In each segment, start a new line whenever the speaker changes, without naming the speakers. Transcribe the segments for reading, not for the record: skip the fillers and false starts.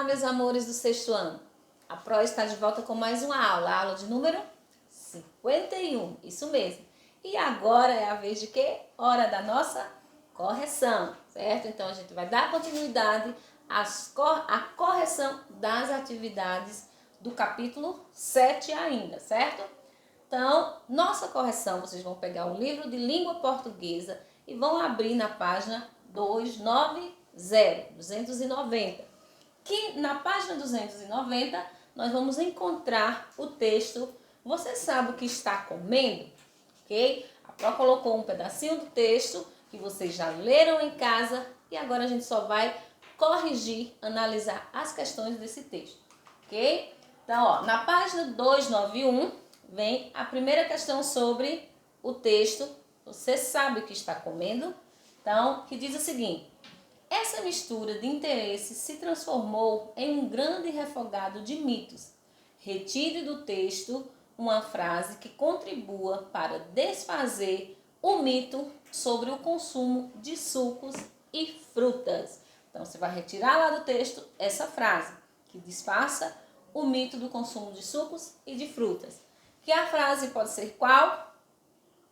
Olá, meus amores do sexto ano. A Pro está de volta com mais uma aula, a aula de número 51, isso mesmo. E agora é a vez de quê? Hora da nossa correção, certo? Então a gente vai dar continuidade à correção das atividades do capítulo 7 ainda, certo? Então, nossa correção, vocês vão pegar o livro de língua portuguesa e vão abrir na página 290, que na página 290 nós vamos encontrar o texto "Você sabe o que está comendo?", ok? A Pro colocou um pedacinho do texto que vocês já leram em casa e agora a gente só vai corrigir, analisar as questões desse texto, ok? Então, ó, na página 291 vem a primeira questão sobre o texto "Você sabe o que está comendo?", então, que diz o seguinte: essa mistura de interesses se transformou em um grande refogado de mitos. Retire do texto uma frase que contribua para desfazer o mito sobre o consumo de sucos e frutas. Então, você vai retirar lá do texto essa frase que desfaça o mito do consumo de sucos e de frutas. Que a frase pode ser qual?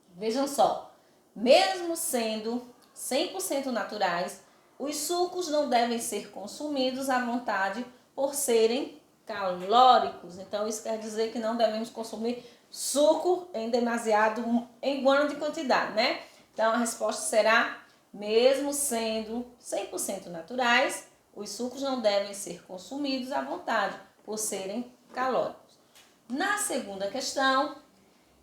Vejam só. Mesmo sendo 100% naturais, os sucos não devem ser consumidos à vontade por serem calóricos. Então, isso quer dizer que não devemos consumir suco em grande quantidade, né? Então, a resposta será: mesmo sendo 100% naturais, os sucos não devem ser consumidos à vontade por serem calóricos. Na segunda questão,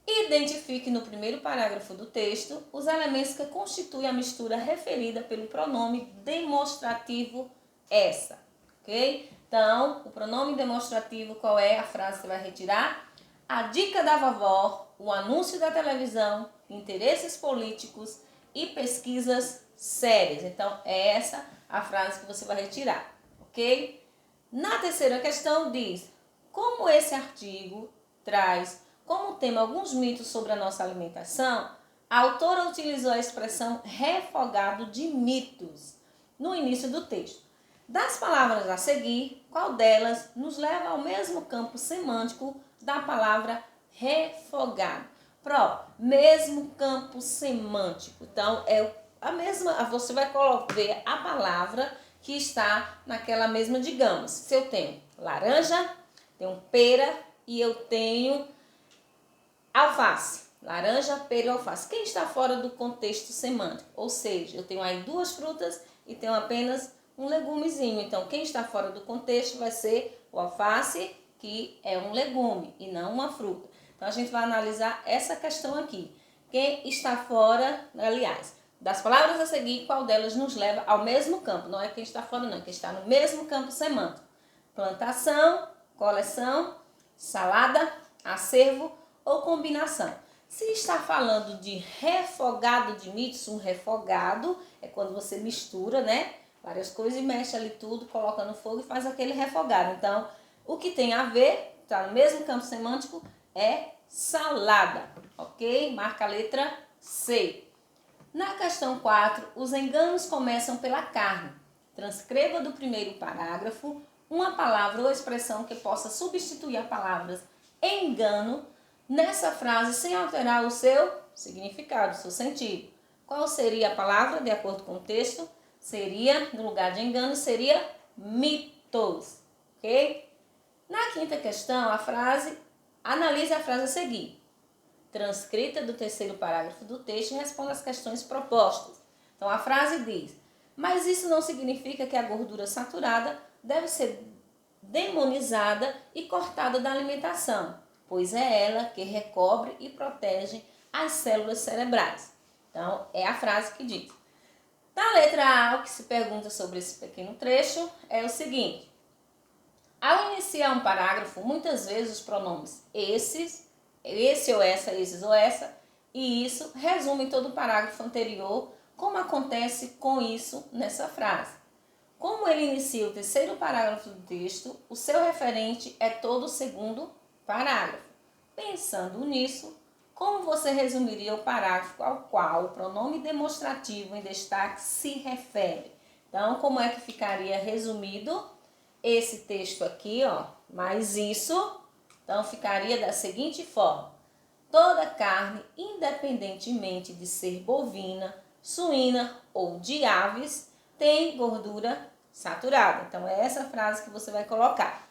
identifique no primeiro parágrafo do texto os elementos que constituem a mistura referida pelo pronome demonstrativo essa, ok? Então, o pronome demonstrativo, qual é a frase que você vai retirar? A dica da vovó, o anúncio da televisão, interesses políticos e pesquisas sérias. Então, é essa a frase que você vai retirar, ok? Na terceira questão diz: como esse artigo traz como tema alguns mitos sobre a nossa alimentação, a autora utilizou a expressão refogado de mitos no início do texto. Das palavras a seguir, qual delas nos leva ao mesmo campo semântico da palavra refogado? Pro, mesmo campo semântico. Então, é a mesma, você vai ver a palavra que está naquela mesma, digamos, se eu tenho laranja, tenho pera e eu tenho alface, laranja, pera e alface. Quem está fora do contexto semântico? Ou seja, eu tenho aí duas frutas e tenho apenas um legumezinho. Então, quem está fora do contexto vai ser o alface, que é um legume e não uma fruta. Então, a gente vai analisar essa questão aqui. Quem está fora, aliás, das palavras a seguir, qual delas nos leva ao mesmo campo? Não é quem está fora, não, é quem está no mesmo campo semântico. Plantação, coleção, salada, acervo ou combinação. Se está falando de refogado de mitos, um refogado é quando você mistura, né, várias coisas e mexe ali tudo, coloca no fogo e faz aquele refogado. Então, o que tem a ver, está no mesmo campo semântico, é salada, ok? Marca a letra C. Na questão 4, os enganos começam pela carne. Transcreva do primeiro parágrafo uma palavra ou expressão que possa substituir a palavra engano nessa frase sem alterar o seu significado, o seu sentido. Qual seria a palavra de acordo com o texto? Seria, no lugar de engano, seria mitos, ok? Na quinta questão, analise a frase a seguir. Transcrita do terceiro parágrafo do texto e responda as questões propostas. Então, a frase diz: mas isso não significa que a gordura saturada deve ser demonizada e cortada da alimentação, pois é ela que recobre e protege as células cerebrais. Então, é a frase que diz. Na letra A, o que se pergunta sobre esse pequeno trecho é o seguinte: ao iniciar um parágrafo, muitas vezes os pronomes esse ou essa, esses ou essa, e isso resumem todo o parágrafo anterior, como acontece com isso nessa frase. Como ele inicia o terceiro parágrafo do texto, o seu referente é todo o segundo parágrafo. Pensando nisso, como você resumiria o parágrafo ao qual o pronome demonstrativo em destaque se refere? Então, como é que ficaria resumido esse texto aqui, ó, mais isso, então ficaria da seguinte forma: toda carne, independentemente de ser bovina, suína ou de aves, tem gordura saturada. Então, é essa frase que você vai colocar.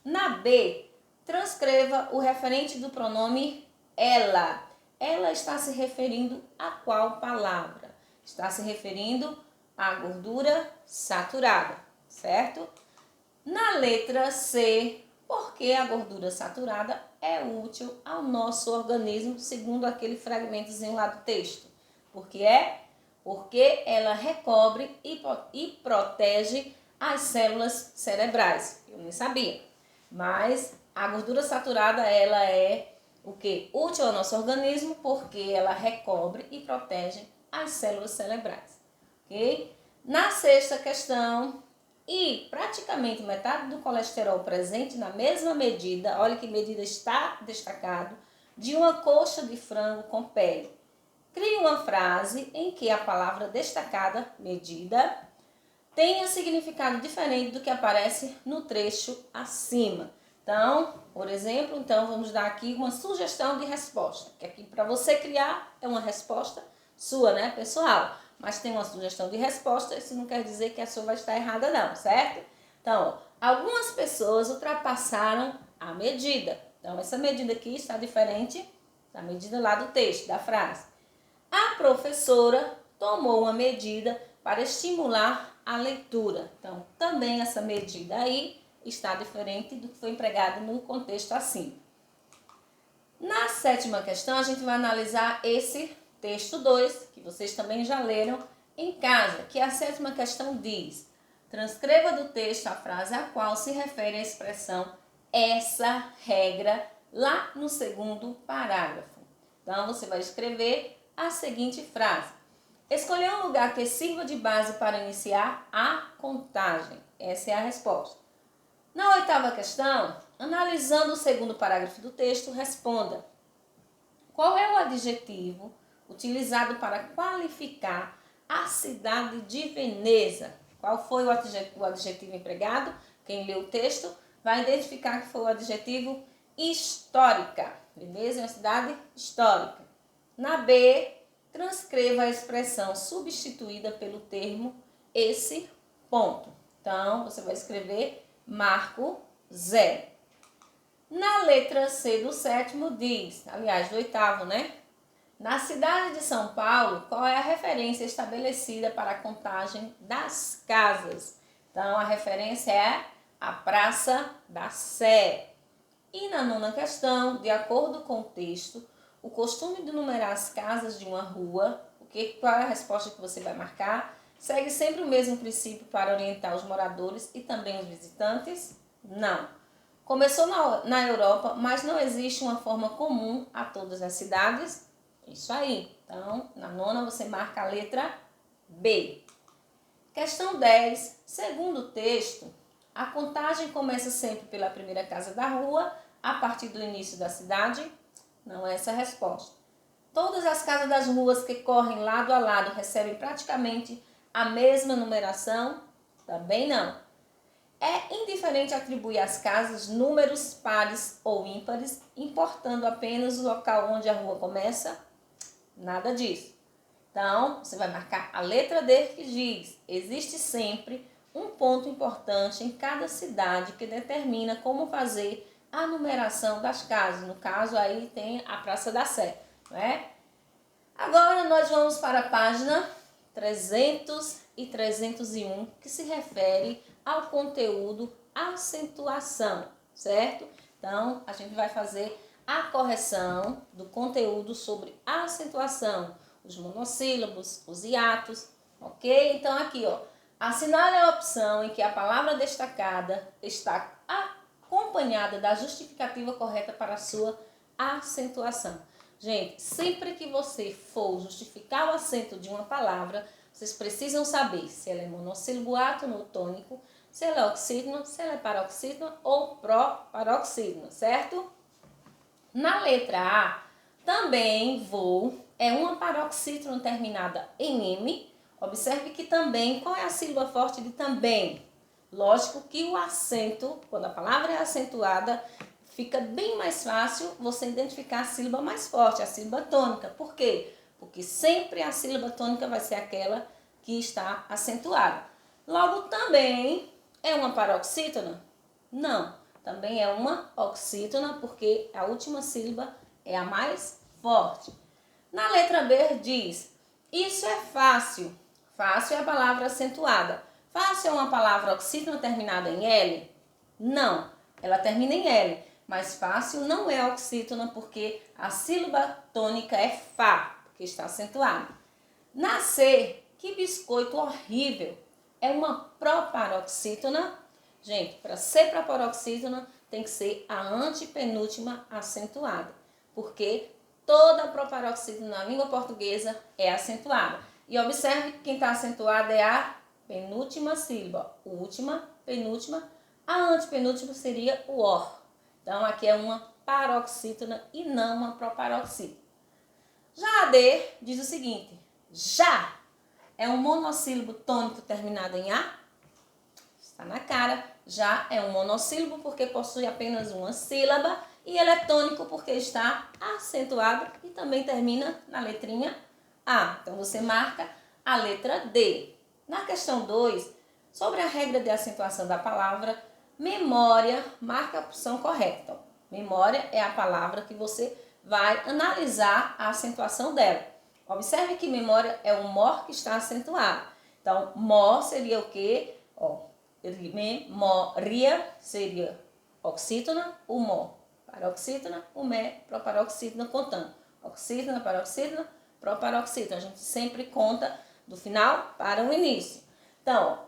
Na B, transcreva o referente do pronome ela. Ela está se referindo a qual palavra? Está se referindo à gordura saturada, certo? Na letra C, porque a gordura saturada é útil ao nosso organismo, segundo aquele fragmentozinho lá do texto. Porque ela recobre e protege as células cerebrais. Eu nem sabia. Mas a gordura saturada, ela é o quê? Útil ao nosso organismo, porque ela recobre e protege as células cerebrais. Ok? Na sexta questão, e praticamente metade do colesterol presente na mesma medida, olha que medida está destacado, de uma coxa de frango com pele. Crie uma frase em que a palavra destacada, medida, tenha significado diferente do que aparece no trecho acima. Então, por exemplo, vamos dar aqui uma sugestão de resposta, que aqui para você criar é uma resposta sua, né, pessoal? Mas tem uma sugestão de resposta, isso não quer dizer que a sua vai estar errada não, certo? Então, algumas pessoas ultrapassaram a medida. Então, essa medida aqui está diferente da medida lá do texto, da frase. A professora tomou uma medida para estimular a leitura. Então, também essa medida aí está diferente do que foi empregado no contexto acima. Na sétima questão, a gente vai analisar esse texto 2, que vocês também já leram em casa, que a sétima questão diz: transcreva do texto a frase a qual se refere a expressão essa regra lá no segundo parágrafo. Então, você vai escrever a seguinte frase: escolher um lugar que sirva de base para iniciar a contagem. Essa é a resposta. Na oitava questão, analisando o segundo parágrafo do texto, responda: qual é o adjetivo utilizado para qualificar a cidade de Veneza? Qual foi o adjetivo empregado? Quem lê o texto vai identificar que foi o adjetivo histórica. Veneza é uma cidade histórica. Na B, transcreva a expressão substituída pelo termo esse ponto. Então, você vai escrever marco 0. Na letra C do sétimo diz, aliás, do oitavo, né? Na cidade de São Paulo, qual é a referência estabelecida para a contagem das casas? Então, a referência é a Praça da Sé. E na nona questão, de acordo com o texto, o costume de numerar as casas de uma rua, qual é a resposta que você vai marcar? Segue sempre o mesmo princípio para orientar os moradores e também os visitantes? Não. Começou na Europa, mas não existe uma forma comum a todas as cidades? Isso aí. Então, na nona você marca a letra B. Questão 10. Segundo o texto, a contagem começa sempre pela primeira casa da rua, a partir do início da cidade? Não é essa a resposta. Todas as casas das ruas que correm lado a lado recebem praticamente a mesma numeração? Também não. É indiferente atribuir às casas números pares ou ímpares, importando apenas o local onde a rua começa? Nada disso. Então, você vai marcar a letra D que diz: existe sempre um ponto importante em cada cidade que determina como fazer a numeração das casas. No caso, aí tem a Praça da Sé, né? Agora, nós vamos para a página 300 e 301, que se refere ao conteúdo acentuação, certo? Então, a gente vai fazer a correção do conteúdo sobre acentuação, os monossílabos, os hiatos, ok? Então, aqui, ó, assinale a opção em que a palavra destacada está acompanhada da justificativa correta para a sua acentuação. Gente, sempre que você for justificar o acento de uma palavra, vocês precisam saber se ela é monossílabo átono ou tônico, se ela é oxítono, se ela é paroxítono ou proparoxítono, certo? Na letra A, também é uma paroxítono terminada em M. Observe que também, qual é a sílaba forte de também? Lógico que o acento, quando a palavra é acentuada, fica bem mais fácil você identificar a sílaba mais forte, a sílaba tônica. Por quê? Porque sempre a sílaba tônica vai ser aquela que está acentuada. Logo, também é uma paroxítona? Não, também é uma oxítona, porque a última sílaba é a mais forte. Na letra B diz, isso é fácil. Fácil é a palavra acentuada. Fácil é uma palavra oxítona terminada em L? Não, ela termina em L. Mas fácil não é oxítona porque a sílaba tônica é Fá, que está acentuada. Na C, que biscoito horrível. É uma proparoxítona. Gente, para ser proparoxítona tem que ser a antepenúltima acentuada. Porque toda proparoxítona na língua portuguesa é acentuada. E observe que quem está acentuada é a penúltima sílaba. Última, penúltima. A antepenúltima seria o OR. Então, aqui é uma paroxítona e não uma proparoxítona. Já a D diz o seguinte, já é um monossílabo tônico terminado em A? Está na cara, já é um monossílabo porque possui apenas uma sílaba e ele é tônico porque está acentuado e também termina na letrinha A. Então, você marca a letra D. Na questão 2, sobre a regra de acentuação da palavra, memória, marca a opção correta. Então, memória é a palavra que você vai analisar a acentuação dela. Observe que memória é o MOR que está acentuado. Então, MOR seria o quê? Memoria seria oxítona, o MOR paroxítona, o MER proparoxítona contando. Oxítona, paroxítona, proparoxítona. A gente sempre conta do final para o início. Então,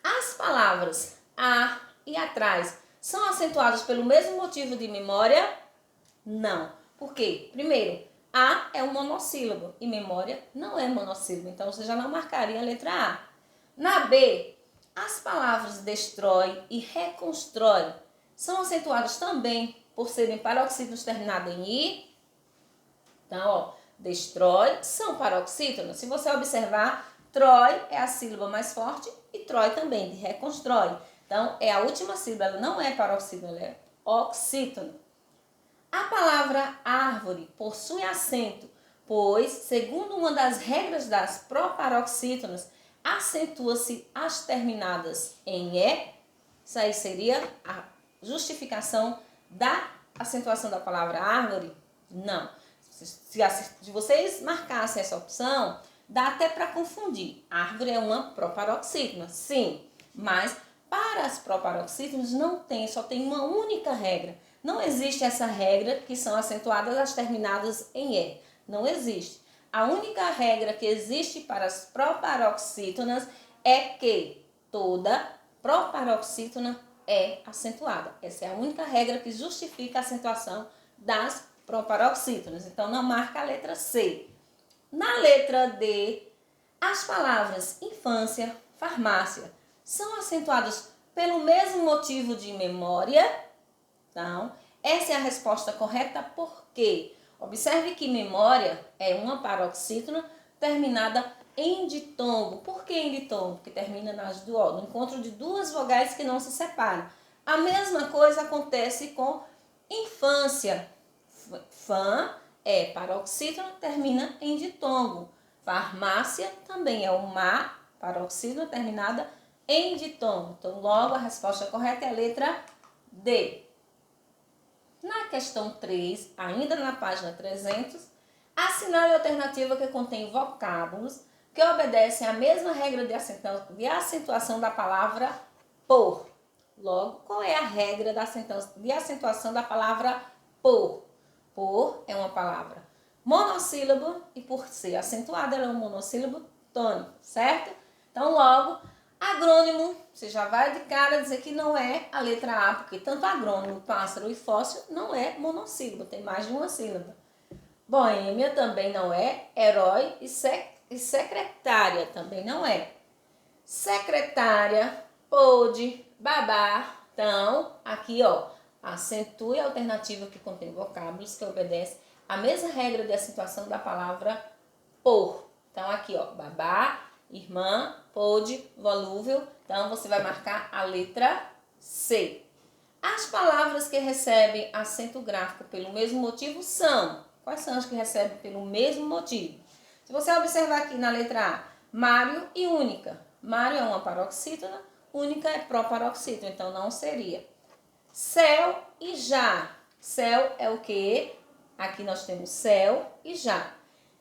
as palavras a e atrás são acentuadas pelo mesmo motivo de memória? Não. Por quê? Primeiro, a é um monossílabo e memória não é monossílabo. Então, você já não marcaria a letra A. Na B, as palavras destrói e reconstrói são acentuadas também por serem paroxítonos terminados em I. Então, ó, destrói são paroxítonos. Se você observar, trói é a sílaba mais forte e trói também, de reconstrói. Então, é a última sílaba, ela não é paroxítona, ela é oxítona. A palavra árvore possui acento, pois, segundo uma das regras das proparoxítonas, acentua-se as terminadas em E. Isso aí seria a justificação da acentuação da palavra árvore? Não. Se vocês marcassem essa opção, dá até para confundir. Árvore é uma proparoxítona, sim, mas para as proparoxítonas não tem, só tem uma única regra. Não existe essa regra que são acentuadas as terminadas em E. Não existe. A única regra que existe para as proparoxítonas é que toda proparoxítona é acentuada. Essa é a única regra que justifica a acentuação das proparoxítonas. Então, não marca a letra C. Na letra D, as palavras infância, farmácia são acentuadas pelo mesmo motivo de memória? Então, essa é a resposta correta, porque observe que memória é uma paroxítona terminada em ditongo. Por que em ditongo? Porque termina no encontro de duas vogais que não se separam. A mesma coisa acontece com infância. Fã é paroxítona, termina em ditongo. Farmácia também é uma paroxítona terminada em ditongo. Então, logo, a resposta correta é a letra D. Na questão 3, ainda na página 300, assinale a alternativa que contém vocábulos que obedecem à mesma regra de acentuação da palavra por. Logo, qual é a regra de acentuação da palavra por? Por é uma palavra monossílabo e por ser acentuada ela é um monossílabo tônico, certo? Então, logo, agrônimo, você já vai de cara dizer que não é a letra A, porque tanto agrônimo, pássaro e fóssil não é monossílabo, tem mais de uma sílaba. Boêmia também não é, herói e secretária também não é. Secretária, pôde, babá. Então, aqui, ó, acentue a alternativa que contém vocábulos que obedece à mesma regra de acentuação da palavra por. Então, aqui, ó, babá, irmã, pôde, volúvel Então, você vai marcar a letra C. As palavras que recebem acento gráfico pelo mesmo motivo são... Quais são as que recebem pelo mesmo motivo? Se você observar aqui na letra A, Mário e única. Mário é uma paroxítona, única é proparoxítona, então não seria. Céu e já. Céu é o quê? Aqui nós temos céu e já.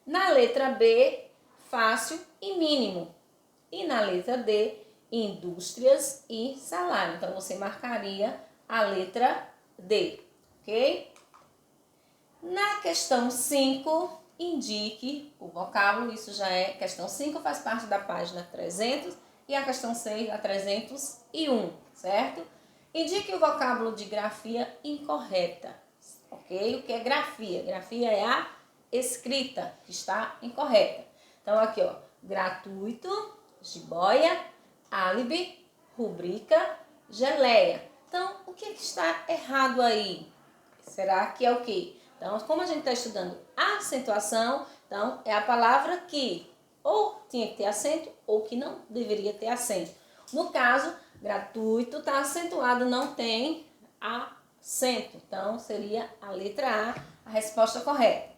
Na letra B, fácil e mínimo. E na letra D, indústrias e salário. Então, você marcaria a letra D, ok? Na questão 5, indique o vocábulo. Isso já é... Questão 5 faz parte da página 300 e a questão 6, a 301, certo? Indique o vocábulo de grafia incorreta, ok? O que é grafia? Grafia é a escrita que está incorreta. Então, aqui, ó, gratuito, jiboia, álibi, rubrica, geleia. Então, o que está errado aí? Será que é o quê? Então, como a gente está estudando acentuação, então é a palavra que ou tinha que ter acento ou que não deveria ter acento. No caso, gratuito está acentuado, não tem acento. Então, seria a letra A resposta correta.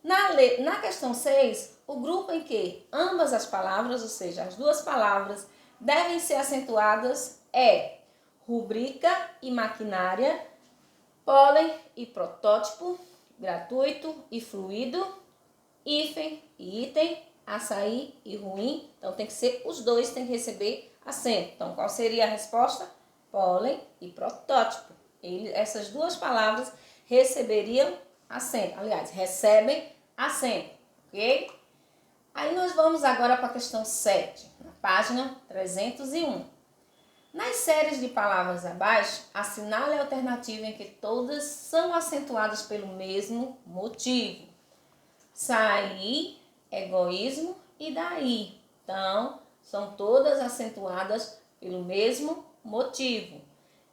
Na questão 6, o grupo em que ambas as palavras, ou seja, as duas palavras, devem ser acentuadas é rubrica e maquinária, pólen e protótipo, gratuito e fluido, hífen e item, açaí e ruim. Então, tem que ser os dois, tem que receber acento. Então, qual seria a resposta? Pólen e protótipo. Essas duas palavras receberiam acento. Aliás, recebem acento, ok? Aí nós vamos agora para a questão 7, na página 301. Nas séries de palavras abaixo, assinale a alternativa em que todas são acentuadas pelo mesmo motivo. Sair, egoísmo e daí. Então, são todas acentuadas pelo mesmo motivo.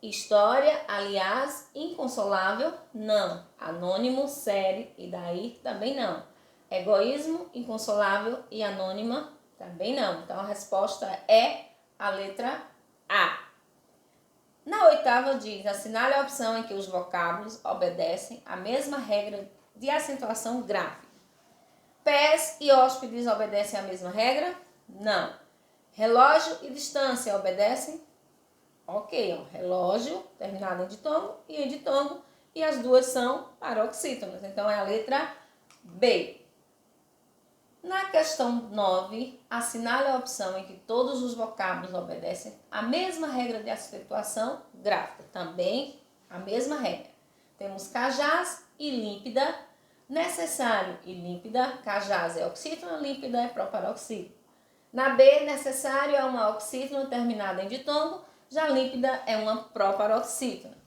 História, aliás, inconsolável, não. Anônimo, série e daí também não. Egoísmo, inconsolável e anônima também não. Então, a resposta é a letra A. Na 8ª diz, assinale a opção em que os vocábulos obedecem à mesma regra de acentuação gráfica. Pés e hóspedes obedecem à mesma regra? Não. Relógio e distância obedecem? Ok, ó, relógio terminado em ditongo e em ditongo, e as duas são paroxítonas. Então, é a letra B. Na questão 9, assinale a opção em que todos os vocábulos obedecem à mesma regra de acentuação gráfica. Também a mesma regra. Temos cajás e límpida, necessário e límpida. Cajás é oxítona, límpida é proparoxítona. Na B, necessário é uma oxítona terminada em ditongo, já límpida é uma proparoxítona.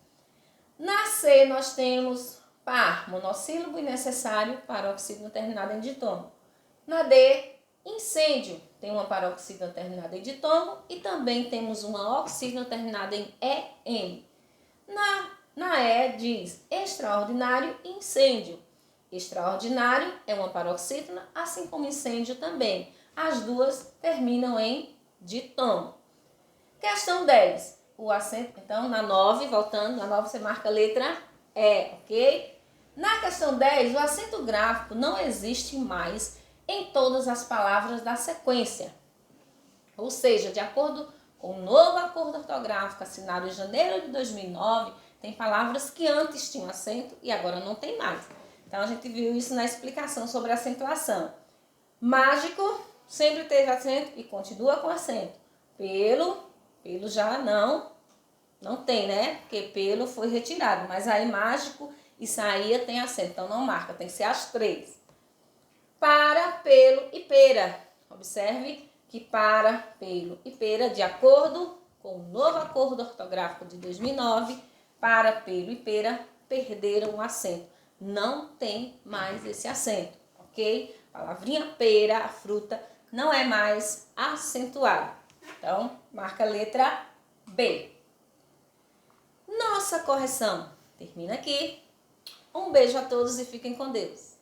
Na C, nós temos par, monossílabo e necessário, paroxítona terminada em ditongo. Na D, incêndio, tem uma paroxítona terminada em ditongo e também temos uma oxítona terminada em EM. Na E, diz extraordinário e incêndio. Extraordinário é uma paroxítona, assim como incêndio também. As duas terminam em ditongo. Questão 10. O acento, então, na 9, voltando, na 9 você marca a letra E, ok? Na questão 10, o acento gráfico não existe mais em todas as palavras da sequência. Ou seja, de acordo com o novo acordo ortográfico assinado em janeiro de 2009, tem palavras que antes tinham acento e agora não tem mais. Então, a gente viu isso na explicação sobre acentuação. Mágico sempre teve acento e continua com acento. Pelo já não tem, né? Porque pelo foi retirado. Mas aí mágico e saía tem acento. Então, não marca, tem que ser as três. Para, pelo e pera. Observe que para, pelo e pera, de acordo com o novo acordo ortográfico de 2009, para, pelo e pera perderam o acento. Não tem mais esse acento, ok? Palavrinha pera, a fruta, não é mais acentuada. Então, marca a letra B. Nossa correção termina aqui. Um beijo a todos e fiquem com Deus.